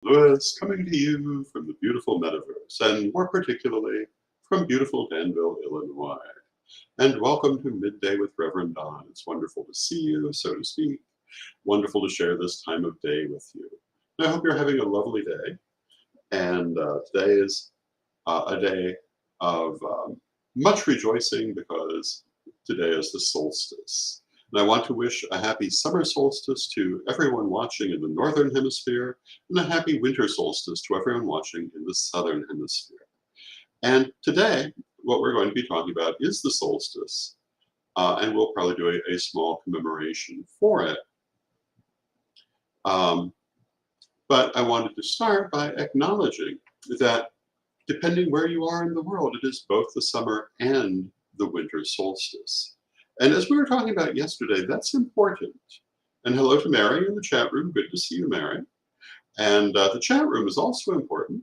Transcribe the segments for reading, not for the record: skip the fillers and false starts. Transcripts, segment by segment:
Lewis coming to you from the beautiful metaverse, and more particularly from beautiful Danville, Illinois. And welcome to Midday with Rev Don. It's wonderful to see you, so to speak. Wonderful to share this time of day with you. And I hope you're having a lovely day. And today is a day of much rejoicing because today is the solstice. And I want to wish a happy summer solstice to everyone watching in the Northern Hemisphere and a happy winter solstice to everyone watching in the Southern Hemisphere. And today, what we're going to be talking about is the solstice, and we'll probably do a small commemoration for it. But I wanted to start by acknowledging that depending where you are in the world, it is both the summer and the winter solstice. And as we were talking about yesterday, that's important. And hello to Mary in the chat room. Good to see you, Mary. And the chat room is also important.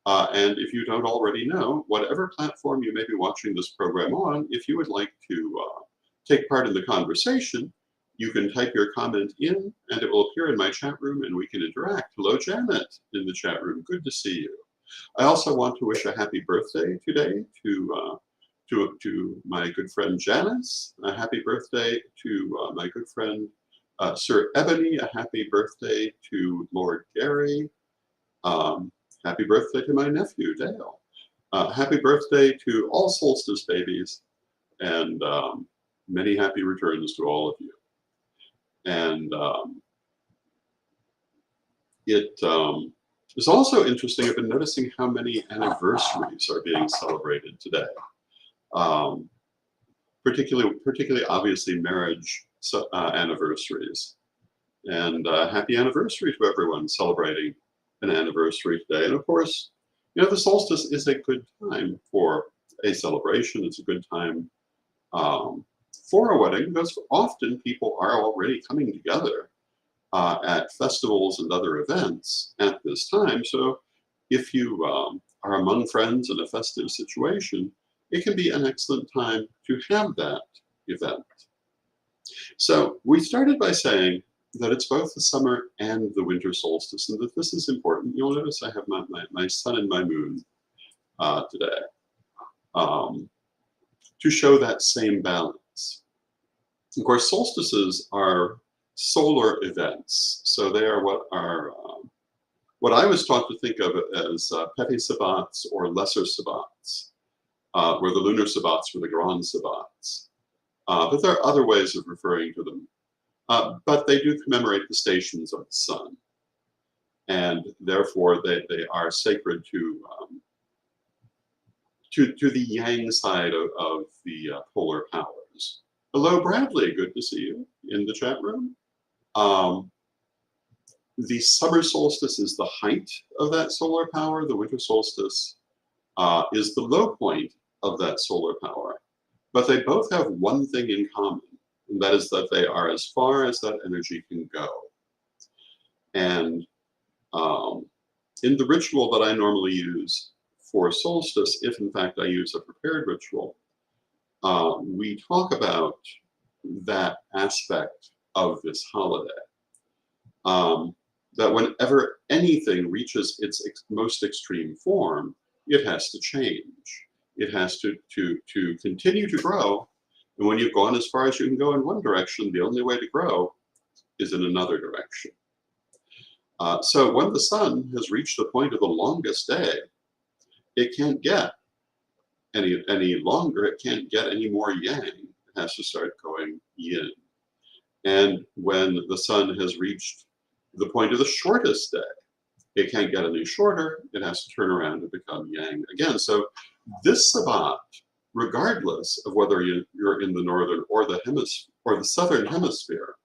And if you don't already know, whatever platform you may be watching this program on, if you would like to take part in the conversation, you can type your comment in and it will appear in my chat room and we can interact. Hello, Janet in the chat room. Good to see you. I also want to wish a happy birthday today to my good friend Janice. A happy birthday to my good friend Sir Ebony. A happy birthday to Lord Gary. Happy birthday to my nephew Dale. Happy birthday to all solstice babies, and many happy returns to all of you. And it's also interesting. I've been noticing how many anniversaries are being celebrated today. Particularly obviously marriage anniversaries. And happy anniversary to everyone celebrating an anniversary today. And of course, you know, the solstice is a good time for a celebration. It's a good time for a wedding because often people are already coming together at festivals and other events at this time. So if you are among friends in a festive situation, it can be an excellent time to have that event. So we started by saying that it's both the summer and the winter solstice, and that this is important. You'll notice I have my sun and my moon today to show that same balance. Of course, solstices are solar events, so they are what I was taught to think of as petty sabbats or lesser sabbats, where the lunar sabbats were the grand sabbats. But there are other ways of referring to them. But they do commemorate the stations of the sun, and therefore they are sacred to the yang side of the polar powers. Hello, Bradley. Good to see you in the chat room. The summer solstice is the height of that solar power. The winter solstice is the low point of that solar power. But they both have one thing in common, and that is that they are as far as that energy can go. And in the ritual that I normally use for solstice, if in fact I use a prepared ritual, we talk about that aspect of this holiday. That whenever anything reaches its most extreme form, it has to change. It has to continue to grow. And when you've gone as far as you can go in one direction, the only way to grow is in another direction. So when the sun has reached the point of the longest day, it can't get any longer. It can't get any more yang. It has to start going yin. And when the sun has reached the point of the shortest day, it can't get any shorter. It has to turn around and become yang again. So this sabbat, regardless of whether you're in the northern or the southern hemisphere,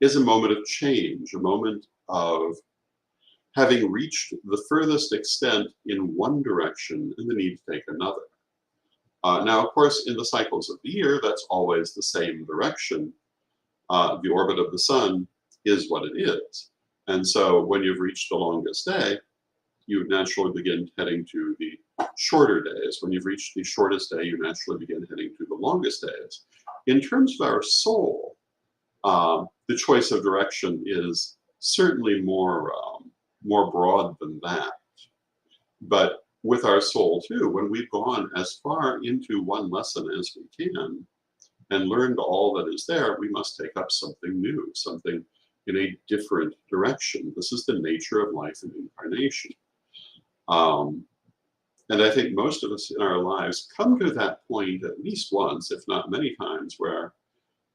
is a moment of change, a moment of having reached the furthest extent in one direction and the need to take another. Now, of course, in the cycles of the year, that's always the same direction. The orbit of the sun is what it is. And so when you've reached the longest day, you naturally begin heading to the shorter days. When you've reached the shortest day, you naturally begin heading to the longest days. In terms of our soul, the choice of direction is certainly more more broad than that. But with our soul too, when we've gone as far into one lesson as we can and learned all that is there, we must take up something new, something in a different direction. This is the nature of life and incarnation. And I think most of us in our lives come to that point at least once, if not many times, where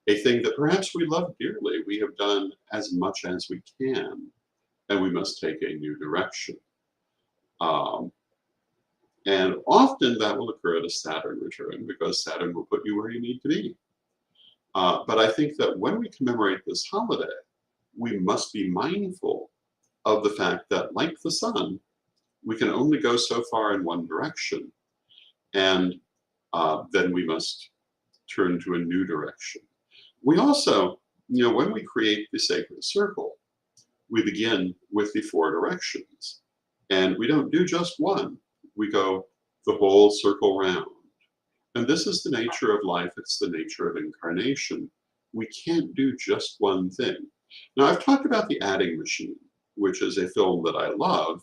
a thing that perhaps we love dearly, we have done as much as we can, and we must take a new direction. And often that will occur at a Saturn return, because Saturn will put you where you need to be. But I think that when we commemorate this holiday, we must be mindful of the fact that, like the sun, we can only go so far in one direction, and then we must turn to a new direction. We also, when we create the sacred circle, we begin with the 4 directions, and we don't do just one. We go the whole circle round. And this is the nature of life. It's the nature of incarnation. We can't do just one thing. Now, I've talked about The Adding Machine, which is a film that I love.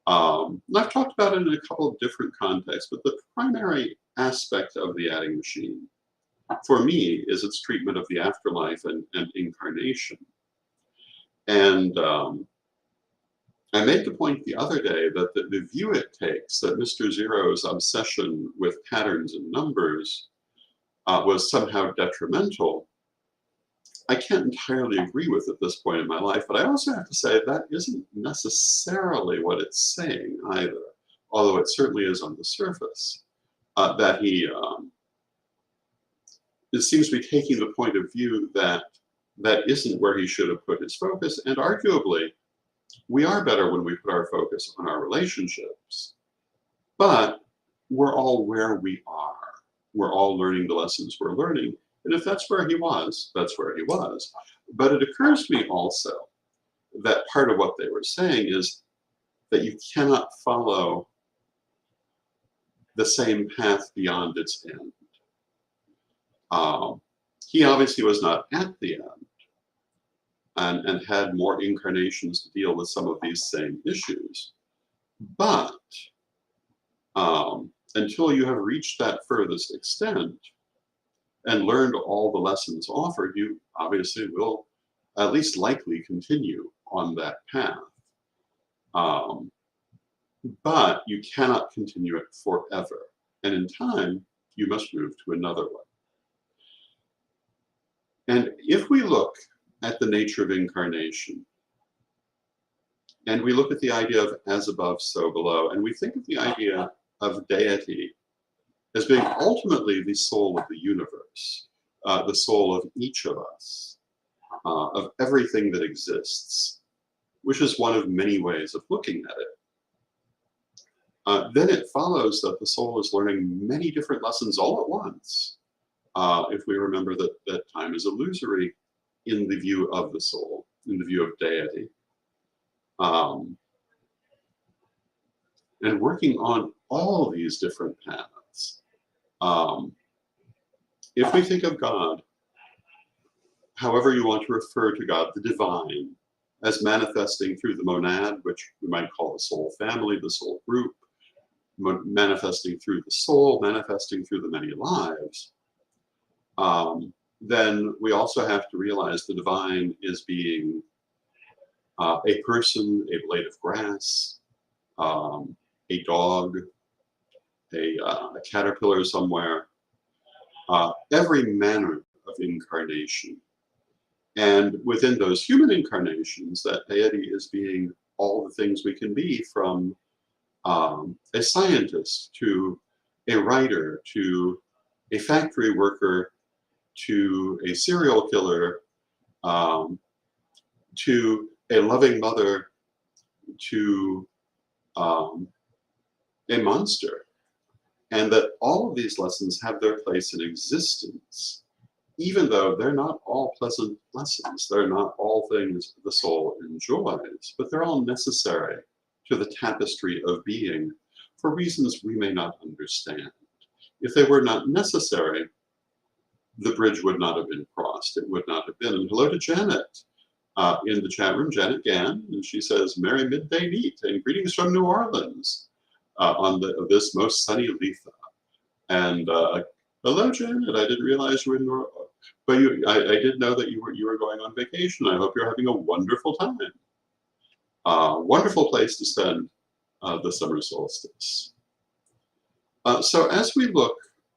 And I've talked about it in a couple of different contexts, but the primary aspect of The Adding Machine, for me, is its treatment of the afterlife and incarnation. And I made the point the other day that the view it takes that Mr. Zero's obsession with patterns and numbers was somehow detrimental, I can't entirely agree with at this point in my life, but I also have to say that isn't necessarily what it's saying either, although it certainly is on the surface, that he it seems to be taking the point of view that that isn't where he should have put his focus, and arguably, we are better when we put our focus on our relationships, but we're all where we are. We're all learning the lessons we're learning. And if that's where he was, that's where he was. But it occurs to me also that part of what they were saying is that you cannot follow the same path beyond its end. He obviously was not at the end and had more incarnations to deal with some of these same issues. But until you have reached that furthest extent and learned all the lessons offered, you obviously will at least likely continue on that path. But you cannot continue it forever. And in time, you must move to another one. And if we look at the nature of incarnation, and we look at the idea of as above, so below, and we think of the idea of deity as being ultimately the soul of the universe, the soul of each of us, of everything that exists, which is one of many ways of looking at it. Then it follows that the soul is learning many different lessons all at once, if we remember that time is illusory in the view of the soul, in the view of deity. And working on all these different paths. If we think of God, however you want to refer to God, the divine, as manifesting through the monad, which we might call the soul family, the soul group, manifesting through the soul, manifesting through the many lives, then we also have to realize the divine is being a person, a blade of grass, a dog, a caterpillar somewhere, every manner of incarnation. And within those human incarnations, that deity is being all the things we can be, from a scientist to a writer to a factory worker to a serial killer to a loving mother to a monster. And that all of these lessons have their place in existence, even though they're not all pleasant lessons. They're not all things the soul enjoys, but they're all necessary to the tapestry of being for reasons we may not understand. If they were not necessary, the bridge would not have been crossed. It would not have been. And hello to Janet. in the chat room, Janet Gann, and she says, Merry Midday Meet and greetings from New Orleans on this most sunny Letha. And hello, Janet. I didn't realize you were in New Orleans. But I did know that you were going on vacation. I hope you're having a wonderful time. Wonderful place to spend the summer solstice. So as we look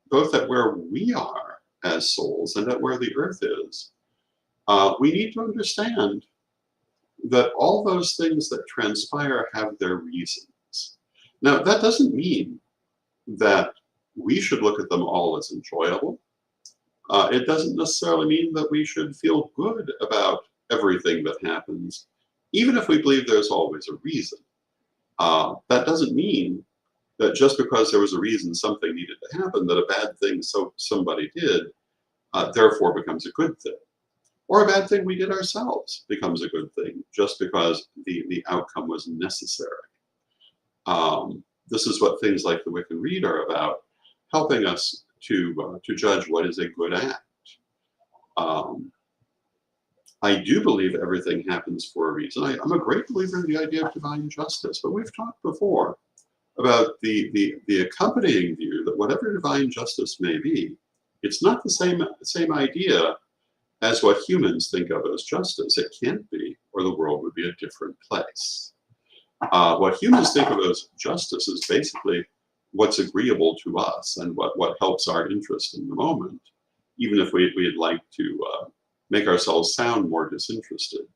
both at where we are as souls and at where the earth is, we need to understand that all those things that transpire have their reasons. Now, that doesn't mean that we should look at them all as enjoyable. It doesn't necessarily mean that we should feel good about everything that happens, even if we believe there's always a reason. That doesn't mean that just because there was a reason something needed to happen, that a bad thing somebody did, therefore becomes a good thing. Or a bad thing we did ourselves becomes a good thing, just because the outcome was necessary. This is what things like the Wiccan Rede are about, helping us to judge what is a good act. I do believe everything happens for a reason. I'm a great believer in the idea of divine justice, but we've talked before about the accompanying view that whatever divine justice may be, it's not the same idea as what humans think of as justice. It can't be, or the world would be a different place. What humans think of as justice is basically what's agreeable to us and what helps our interest in the moment, even if we'd like to make ourselves sound more disinterested.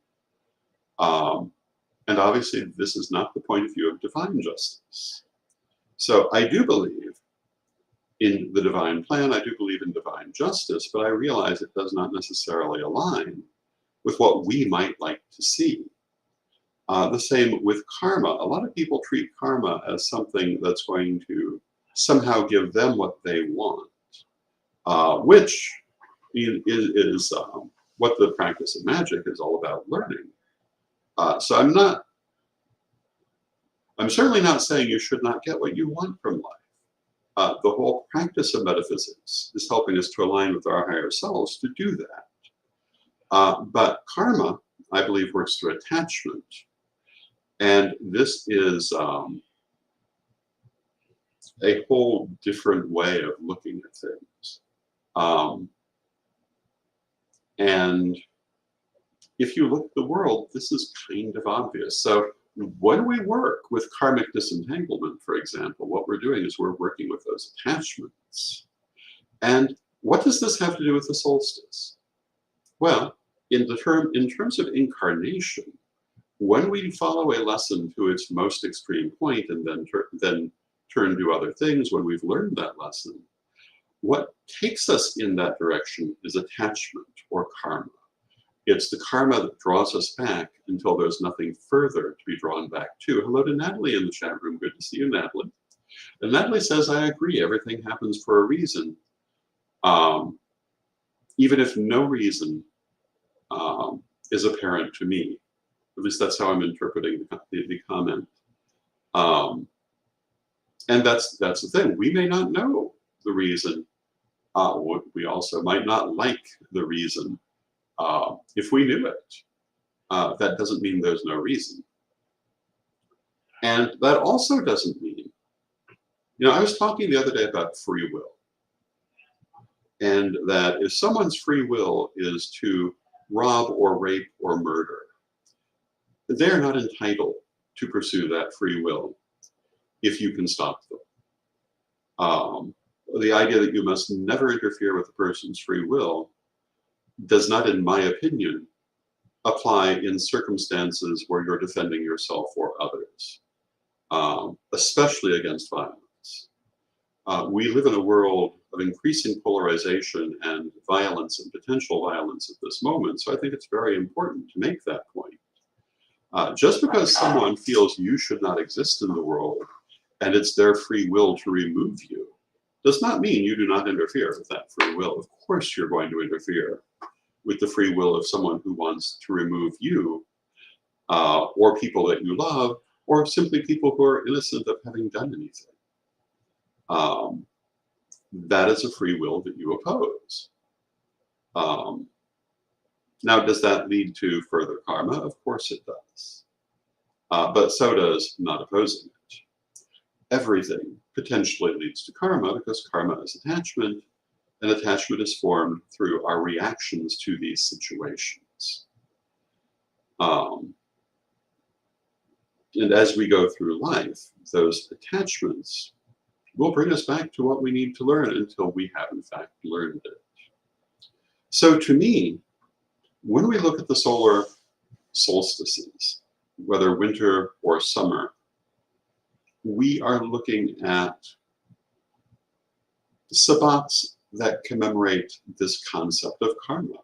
And obviously, this is not the point of view of divine justice. So I do believe in the divine plan, I do believe in divine justice, but I realize it does not necessarily align with what we might like to see. The same with karma. A lot of people treat karma as something that's going to somehow give them what they want, which is what the practice of magic is all about, learning. So I'm certainly not saying you should not get what you want from life. The whole practice of metaphysics is helping us to align with our higher selves to do that. But karma, I believe, works through attachment. And this is a whole different way of looking at things. And if you look at the world, this is kind of obvious. So when we work with karmic disentanglement, for example, what we're doing is we're working with those attachments. And what does this have to do with the solstice? Well, in terms of incarnation, when we follow a lesson to its most extreme point and then turn to other things when we've learned that lesson, what takes us in that direction is attachment or karma. It's the karma that draws us back until there's nothing further to be drawn back to. Hello to Natalie in the chat room. Good to see you, Natalie. And Natalie says, I agree, everything happens for a reason. Even if no reason is apparent to me. At least that's how I'm interpreting the comment. And that's the thing. We may not know the reason. We also might not like the reason. If we knew it, that doesn't mean there's no reason. And that also doesn't mean, I was talking the other day about free will. And that if someone's free will is to rob or rape or murder, they're not entitled to pursue that free will if you can stop them. The idea that you must never interfere with a person's free will does not, in my opinion, apply in circumstances where you're defending yourself or others, especially against violence. We live in a world of increasing polarization and violence and potential violence at this moment, so I think it's very important to make that point. Just because someone feels you should not exist in the world and it's their free will to remove you does not mean you do not interfere with that free will. Of course you're going to interfere with the free will of someone who wants to remove you, or people that you love, or simply people who are innocent of having done anything. That is a free will that you oppose. Now, does that lead to further karma? Of course it does. But so does not opposing it. Everything potentially leads to karma because karma is attachment, and attachment is formed through our reactions to these situations. And as we go through life, those attachments will bring us back to what we need to learn until we have, in fact, learned it. So to me, when we look at the solar solstices, whether winter or summer, we are looking at sabbats that commemorate this concept of karma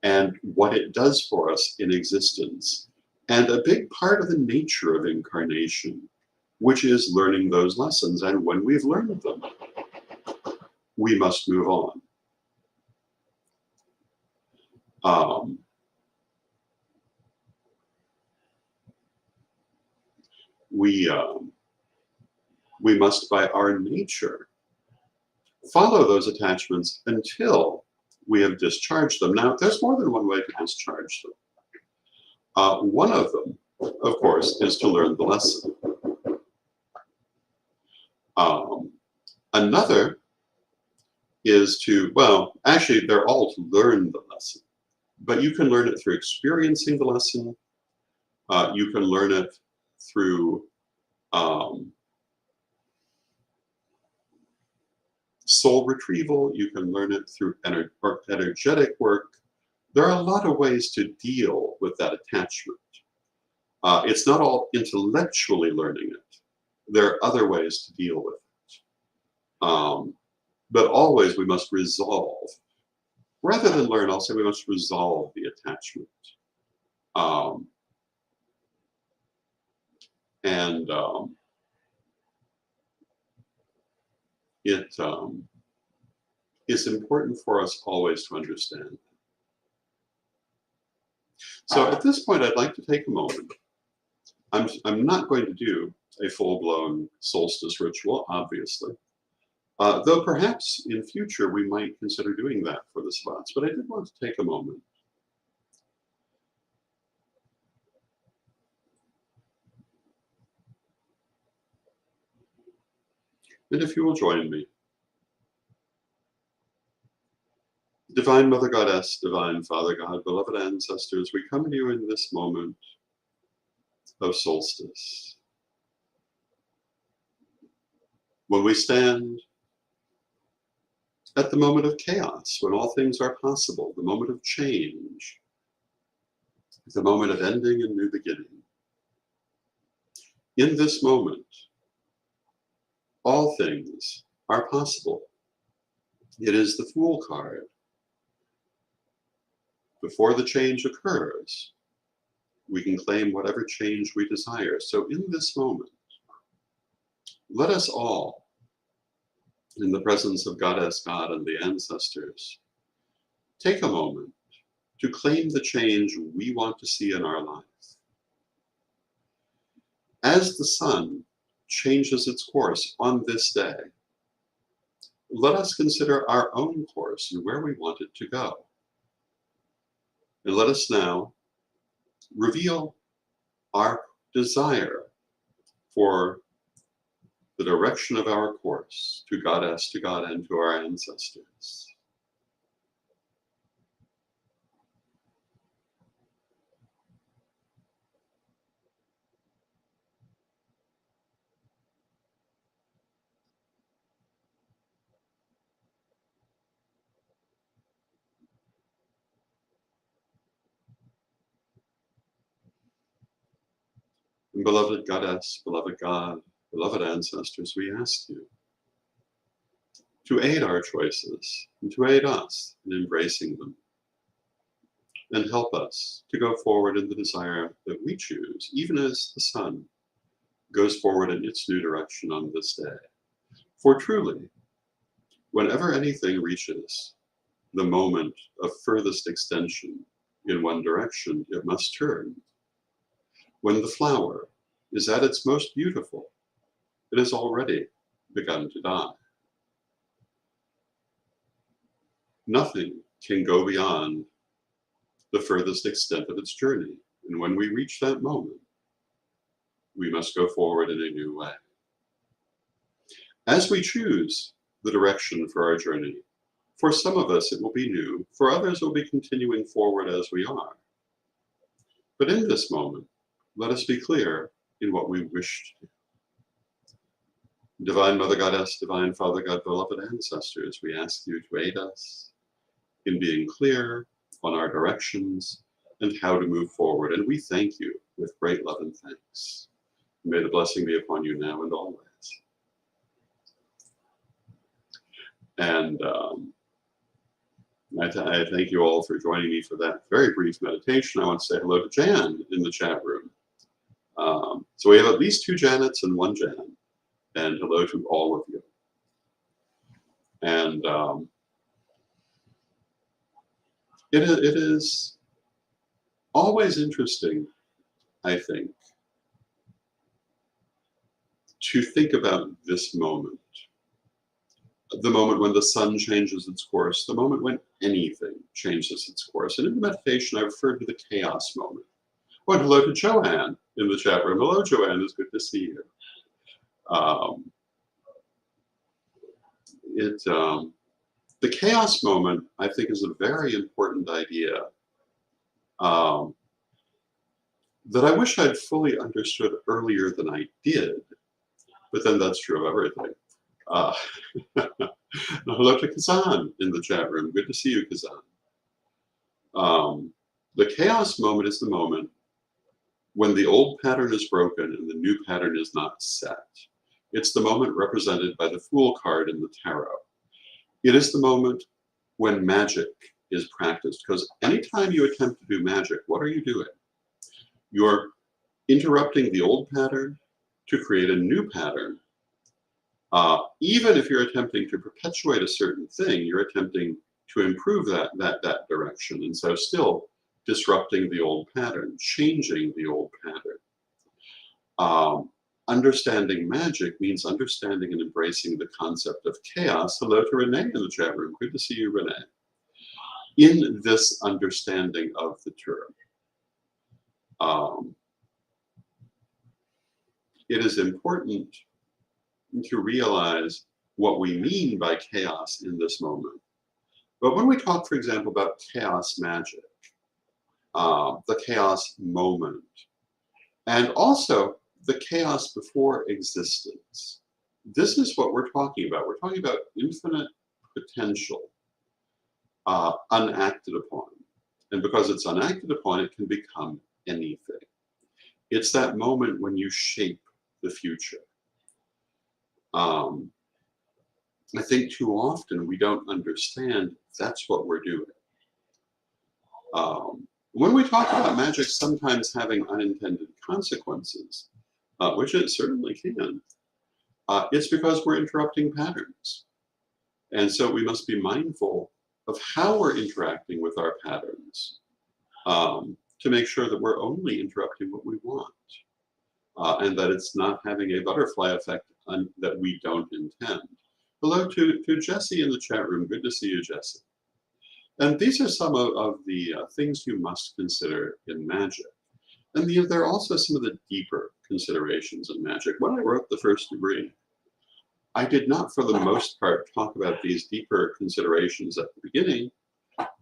and what it does for us in existence, and a big part of the nature of incarnation, which is learning those lessons. And when we've learned them, we must move on. We must, by our nature, follow those attachments until we have discharged them. Now, there's more than one way to discharge them. One of them, of course, is to learn the lesson. Another is to, well, actually, they're all to learn the lesson. But you can learn it through experiencing the lesson. You can learn it through soul retrieval. You can learn it through energetic work. There are a lot of ways to deal with that attachment. It's not all intellectually learning it. There are other ways to deal with it. But always we must resolve. Rather than learn, I'll say we must resolve the attachment. It is important for us always to understand. So at this point, I'd like to take a moment. I'm not going to do a full-blown solstice ritual, obviously. Though perhaps in future we might consider doing that for the sabbats, but I did want to take a moment. And if you will join me. Divine Mother Goddess, Divine Father God, beloved ancestors, we come to you in this moment of solstice. When we stand at the moment of chaos, when all things are possible, the moment of change, the moment of ending and new beginning. In this moment, all things are possible. It is the Fool card. Before the change occurs, we can claim whatever change we desire. So in this moment, let us all, in the presence of Goddess, God, and the ancestors, take a moment to claim the change we want to see in our life. As the sun changes its course on this day, let us consider our own course and where we want it to go. And let us now reveal our desire for the direction of our course to Goddess, to God, and to our ancestors. And beloved Goddess, beloved God, beloved ancestors, we ask you to aid our choices and to aid us in embracing them, and help us to go forward in the desire that we choose, even as the sun goes forward in its new direction on this day. For truly, whenever anything reaches the moment of furthest extension in one direction, it must turn. When the flower is at its most beautiful, it has already begun to die. Nothing can go beyond the furthest extent of its journey. And when we reach that moment, we must go forward in a new way. As we choose the direction for our journey, for some of us it will be new, for others it will be continuing forward as we are. But in this moment, let us be clear in what we wish to do. Divine Mother Goddess, Divine Father God, beloved ancestors, we ask you to aid us in being clear on our directions and how to move forward. And we thank you with great love and thanks. May the blessing be upon you now and always. And I thank you all for joining me for that very brief meditation. I want to say hello to Jan in the chat room. So we have at least 2 Janets and 1 Jan. And hello to all of you. And it is always interesting, I think, to think about this moment. The moment when the sun changes its course, the moment when anything changes its course. And in the meditation, I referred to the chaos moment. Oh, and hello to Joanne in the chat room. Hello, Joanne. It's good to see you. The chaos moment, I think, is a very important idea that I wish I'd fully understood earlier than I did. But then that's true of everything. Hello to Kazan in the chat room. Good to see you, Kazan. The chaos moment is the moment when the old pattern is broken and the new pattern is not set. It's the moment represented by the Fool card in the tarot. It is the moment when magic is practiced, because anytime you attempt to do magic, what are you doing? You're interrupting the old pattern to create a new pattern. Even if you're attempting to perpetuate a certain thing, you're attempting to improve that direction. And so still disrupting the old pattern, changing the old pattern. Understanding magic means understanding and embracing the concept of chaos. Hello to Renee in the chat room. Good to see you, Renee. In this understanding of the term, it is important to realize what we mean by chaos in this moment. But when we talk, for example, about chaos magic, the chaos moment, and also the chaos before existence, this is what we're talking about. We're talking about infinite potential unacted upon. And because it's unacted upon, it can become anything. It's that moment when you shape the future. I think too often we don't understand that's what we're doing. When we talk about magic sometimes having unintended consequences, which it certainly can, it's because we're interrupting patterns. And so we must be mindful of how we're interacting with our patterns to make sure that we're only interrupting what we want and that it's not having a butterfly effect that we don't intend. Hello to Jesse in the chat room. Good to see you, Jesse. And these are some of the things you must consider in magic. And there are also some of the deeper considerations in magic. When I wrote the first degree, I did not, for the most part, talk about these deeper considerations at the beginning,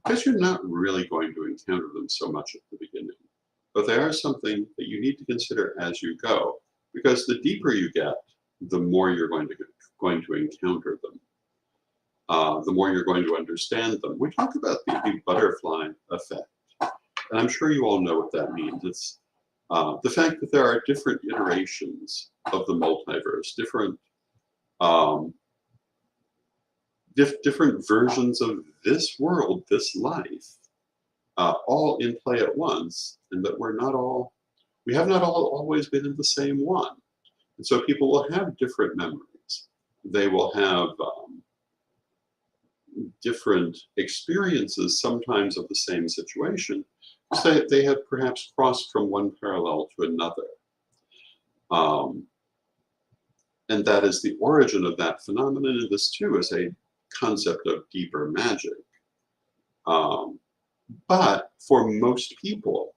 because you're not really going to encounter them so much at the beginning. But they are something that you need to consider as you go, because the deeper you get, the more you're going to encounter them. The more you're going to understand them. We talk about the butterfly effect, and I'm sure you all know what that means. It's the fact that there are different iterations of the multiverse, different versions of this world, this life, all in play at once, and that we have not all always been in the same one. And so people will have different memories. They will have different experiences, sometimes of the same situation, so they have perhaps crossed from one parallel to another. And that is the origin of that phenomenon, and this too is a concept of deeper magic. But for most people,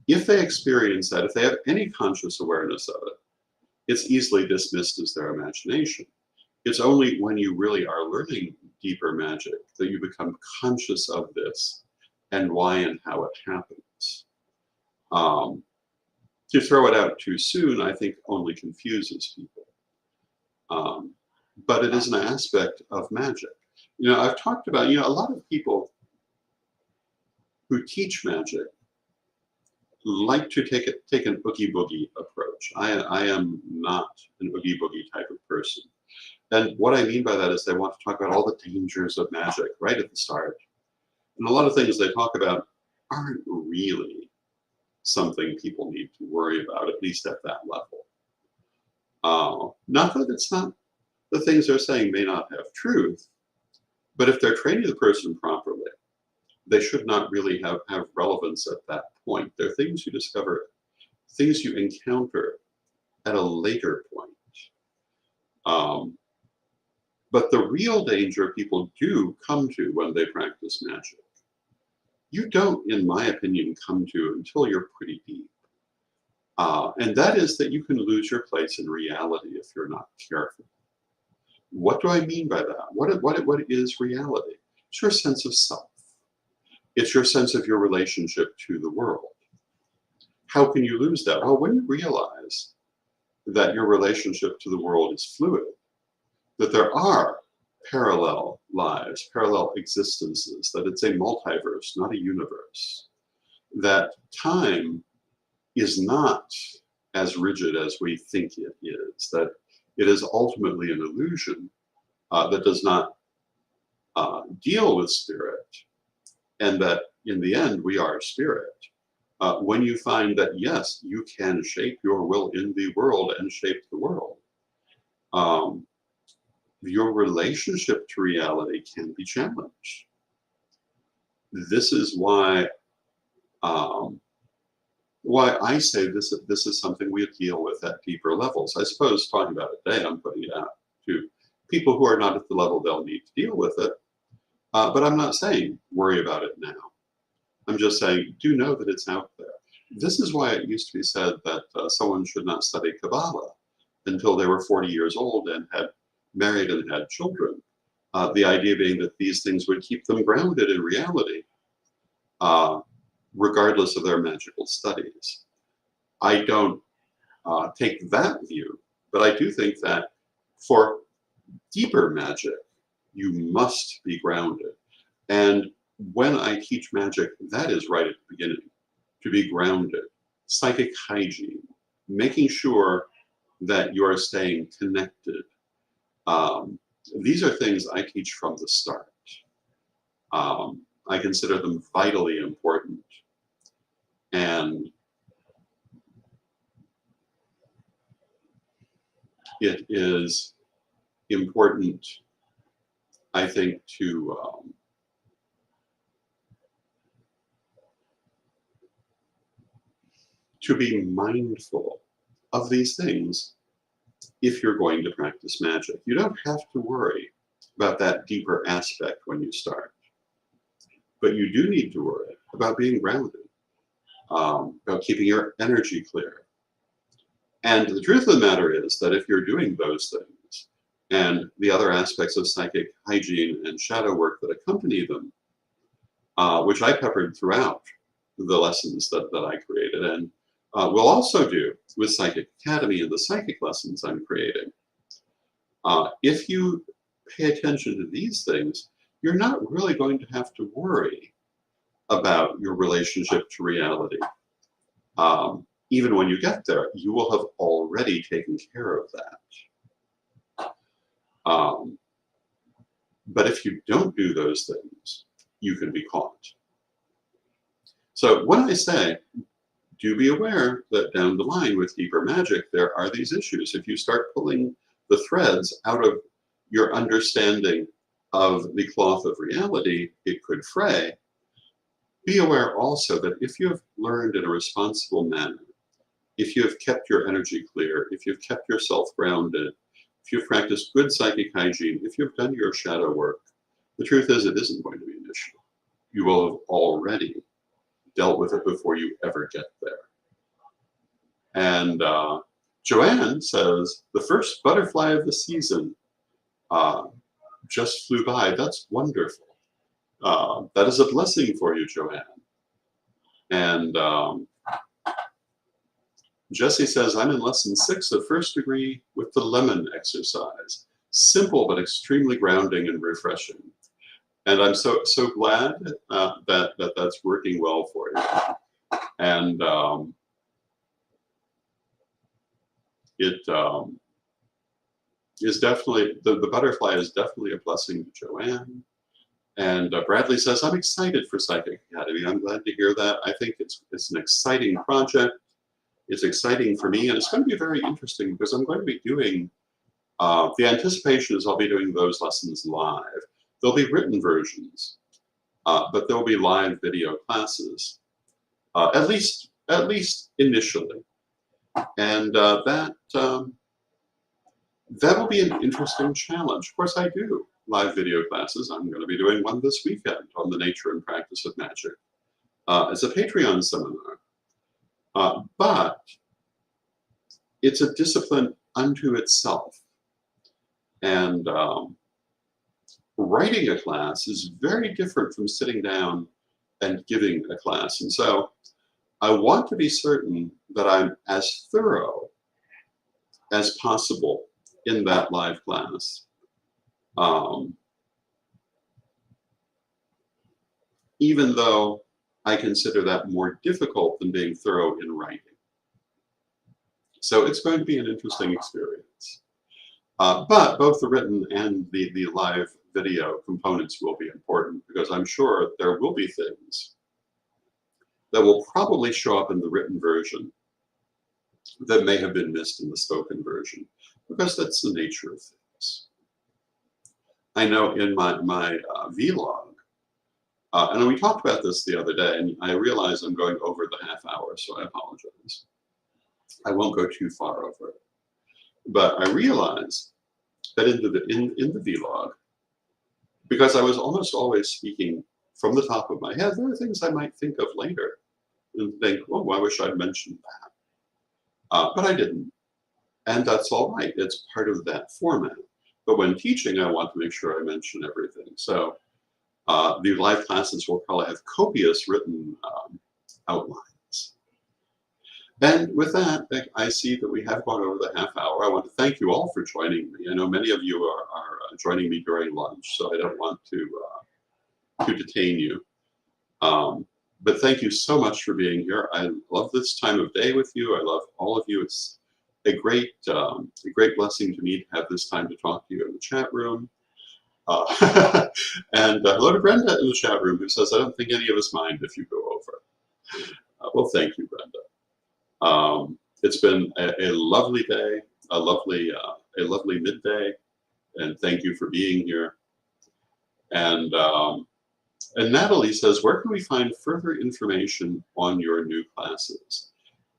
if they experience that, if they have any conscious awareness of it, it's easily dismissed as their imagination. It's only when you really are learning deeper magic that you become conscious of this and why and how it happens. To throw it out too soon, I think, only confuses people. But it is an aspect of magic. You know, I've talked about, a lot of people who teach magic like to take an oogie boogie approach. I am not an oogie boogie type of person. And what I mean by that is they want to talk about all the dangers of magic right at the start. And a lot of things they talk about aren't really something people need to worry about, at least at that level. Not that it's not, the things they're saying may not have truth, but if they're training the person properly, they should not really have relevance at that point. They're things you discover, things you encounter at a later point. But the real danger people do come to when they practice magic, you don't, in my opinion, come to until you're pretty deep. And that is that you can lose your place in reality if you're not careful. What do I mean by that? What is reality? It's your sense of self. It's your sense of your relationship to the world. How can you lose that? Well, when you realize that your relationship to the world is fluid, that there are parallel lives, parallel existences, that it's a multiverse, not a universe, that time is not as rigid as we think it is, that it is ultimately an illusion that does not deal with spirit, and that in the end we are spirit. When you find that, yes, you can shape your will in the world and shape the world, your relationship to reality can be challenged. This is why I say this is something we deal with at deeper levels. I suppose talking about it today, I'm putting it out to people who are not at the level they'll need to deal with it. But I'm not saying worry about it now. I'm just saying do know that it's out there. This is why it used to be said that someone should not study Kabbalah until they were 40 years old and had married and had children. The idea being that these things would keep them grounded in reality, regardless of their magical studies. I don't take that view, but I do think that for deeper magic, you must be grounded. And when I teach magic, that is right at the beginning, to be grounded. Psychic hygiene, making sure that you are staying connected. These are things I teach from the start. I consider them vitally important. And it is important, I think, to be mindful of these things if you're going to practice magic. You don't have to worry about that deeper aspect when you start. But you do need to worry about being grounded, about keeping your energy clear. And the truth of the matter is that if you're doing those things and the other aspects of psychic hygiene and shadow work that accompany them, which I peppered throughout the lessons that I created, and will also do with Psychic Academy and the psychic lessons I'm creating. If you pay attention to these things, you're not really going to have to worry about your relationship to reality. Even when you get there, you will have already taken care of that. But if you don't do those things, you can be caught. So when I say, do be aware that down the line with deeper magic, there are these issues. If you start pulling the threads out of your understanding of the cloth of reality, it could fray. Be aware also that if you have learned in a responsible manner, if you have kept your energy clear, if you've kept yourself grounded, if you've practiced good psychic hygiene, if you've done your shadow work, the truth is it isn't going to be an issue. You will have already dealt with it before you ever get there. And Joanne says, the first butterfly of the season just flew by. That's wonderful. That is a blessing for you, Joanne. And Jesse says, I'm in lesson 6 of first degree with the lemon exercise. Simple, but extremely grounding and refreshing. And I'm so glad that's working well for you. And it is definitely, the butterfly is definitely a blessing to Joanne. And Bradley says, I'm excited for Psychic Academy. I'm glad to hear that. I think it's an exciting project. It's exciting for me, and it's going to be very interesting because I'm going to be doing, the anticipation is I'll be doing those lessons live. There'll be written versions, but there'll be live video classes, at least initially. And that will be an interesting challenge. Of course, I do live video classes. I'm going to be doing one this weekend on the nature and practice of magic as a Patreon seminar. But it's a discipline unto itself. And writing a class is very different from sitting down and giving a class. And so I want to be certain that I'm as thorough as possible in that live class. Even though I consider that more difficult than being thorough in writing. So it's going to be an interesting experience. But both the written and the live video components will be important because I'm sure there will be things that will probably show up in the written version that may have been missed in the spoken version, because that's the nature of things. I know in my vlog, and we talked about this the other day, and I realize I'm going over the half hour, so I apologize. I won't go too far over it. But I realize that in the vlog, because I was almost always speaking from the top of my head, there are things I might think of later and think, oh, I wish I'd mentioned that. But I didn't. And that's all right. It's part of that format. But when teaching, I want to make sure I mention everything. So the live classes will probably have copious written outlines. And with that, I see that we have gone over the half hour. I want to thank you all for joining me. I know many of you are joining me during lunch, so I don't want to detain you. But thank you so much for being here. I love this time of day with you. I love all of you. It's a great blessing to me to have this time to talk to you in the chat room. And hello to Brenda in the chat room, who says, I don't think any of us mind if you go over. Well, thank you, Brenda. It's been a lovely day, a lovely midday, and thank you for being here. And Natalie says, where can we find further information on your new classes?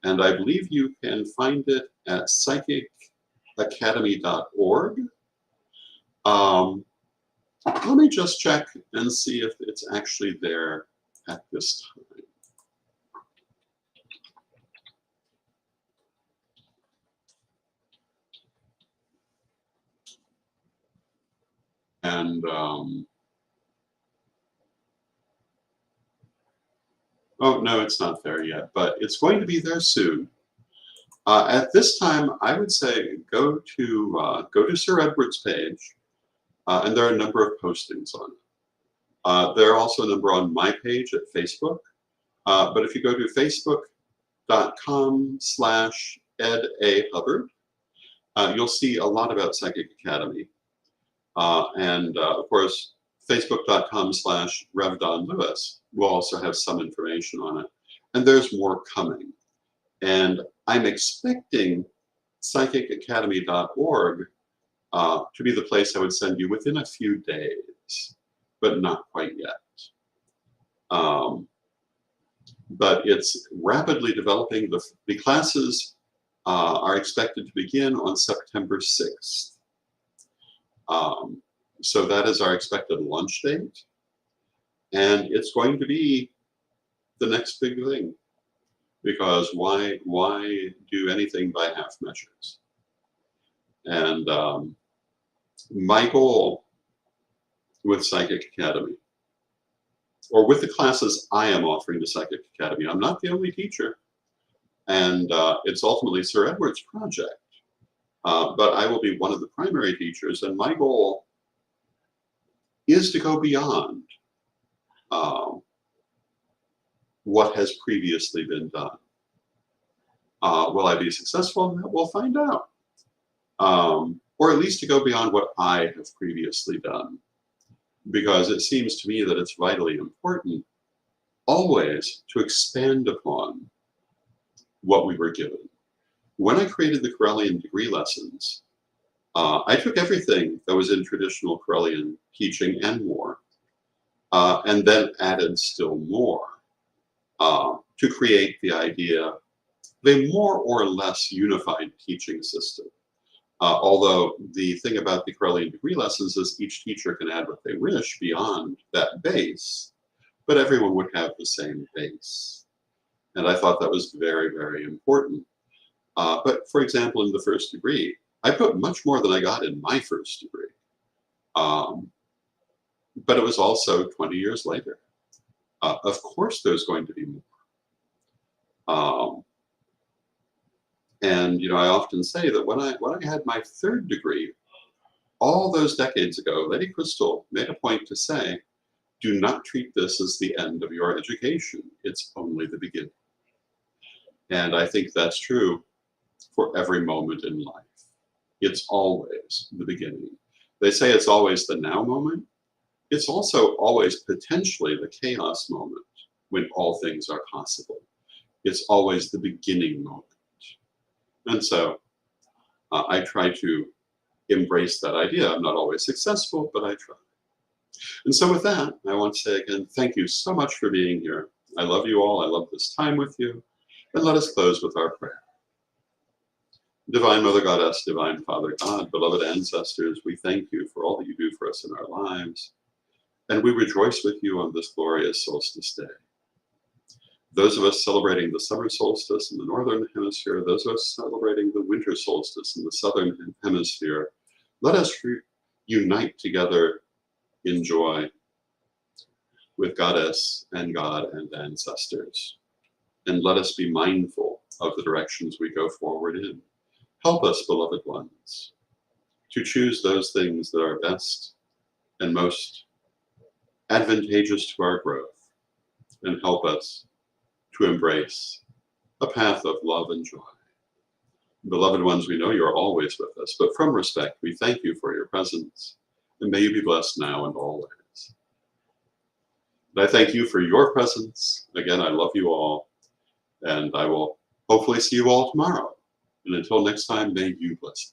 And I believe you can find it at psychicacademy.org. Let me just check and see if it's actually there at this time. And oh, no, it's not there yet, but it's going to be there soon. At this time, I would say go to Sir Edward's page, and there are a number of postings on it. There are also a number on my page at Facebook. But if you go to facebook.com/EdAHubbard, you'll see a lot about Psychic Academy. And of course, facebook.com/Rev Don Lewis will also have some information on it. And there's more coming. And I'm expecting psychicacademy.org to be the place I would send you within a few days, but not quite yet. But it's rapidly developing. The classes are expected to begin on September 6th. So that is our expected launch date. And it's going to be the next big thing. Because why do anything by half measures? And my goal with Psychic Academy, or with the classes I am offering to Psychic Academy, I'm not the only teacher, and it's ultimately Sir Edward's project, but I will be one of the primary teachers, and my goal is to go beyond what has previously been done. Will I be successful? We'll find out. Or at least to go beyond what I have previously done. Because it seems to me that it's vitally important always to expand upon what we were given. When I created the Correllian degree lessons, I took everything that was in traditional Correllian teaching and more, and then added still more to create the idea of a more or less unified teaching system. Although the thing about the Correllian degree lessons is each teacher can add what they wish beyond that base, but everyone would have the same base. And I thought that was very, very important. But for example, in the first degree, I put much more than I got in my first degree. But it was also 20 years later. Of course, there's going to be more. And I often say that when I had my third degree, all those decades ago, Lady Crystal made a point to say, do not treat this as the end of your education. It's only the beginning. And I think that's true for every moment in life. It's always the beginning. They say it's always the now moment. It's also always potentially the chaos moment when all things are possible. It's always the beginning moment. And so I try to embrace that idea. I'm not always successful, but I try. And so with that, I want to say again, thank you so much for being here. I love you all. I love this time with you. And let us close with our prayer. Divine Mother Goddess, Divine Father God, beloved ancestors, we thank you for all that you do for us in our lives. And we rejoice with you on this glorious solstice day. Those of us celebrating the summer solstice in the northern hemisphere, those of us celebrating the winter solstice in the southern hemisphere, let us unite together in joy with Goddess and God and ancestors. And let us be mindful of the directions we go forward in. Help us, beloved ones, to choose those things that are best and most advantageous to our growth, and help us to embrace a path of love and joy. Beloved ones, we know you're always with us, but from respect, we thank you for your presence, and may you be blessed now and always. And I thank you for your presence. Again, I love you all, and I will hopefully see you all tomorrow. And until next time, may you bless.